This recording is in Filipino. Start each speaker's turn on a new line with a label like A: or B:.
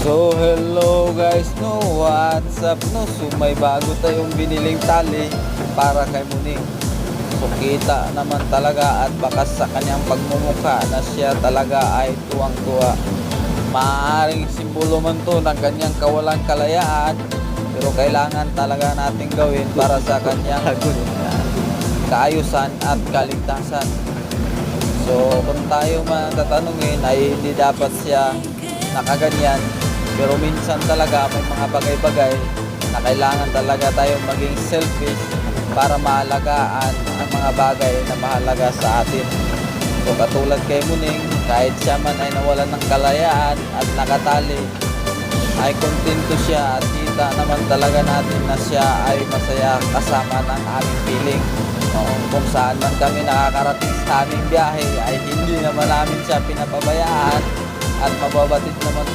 A: So hello guys, no, what's up no? So may bago tayong biniling tali para kay Muning. So kita naman talaga at bakas sa kanyang pagmumukha na siya talaga ay tuwang-tuwa. Maaaring simbolo man to ng kanyang kawalang kalayaan, pero kailangan talaga nating gawin para sa kanyang kaayusan at kaligtasan. So kung tayo man tatanungin ay hindi dapat siya nakaganyan, pero minsan talaga may mga bagay-bagay na kailangan talaga tayong maging selfish para maalagaan ang mga bagay na mahalaga sa atin. So katulad kay Muning, kahit siya man ay nawalan ng kalayaan at nakatali, ay kontento siya at kita naman talaga natin na siya ay masaya kasama ng aming piling. Kung saan man kami nakakarating sa aming biyahe ay hindi naman namin siya pinapabayaan at mababatid naman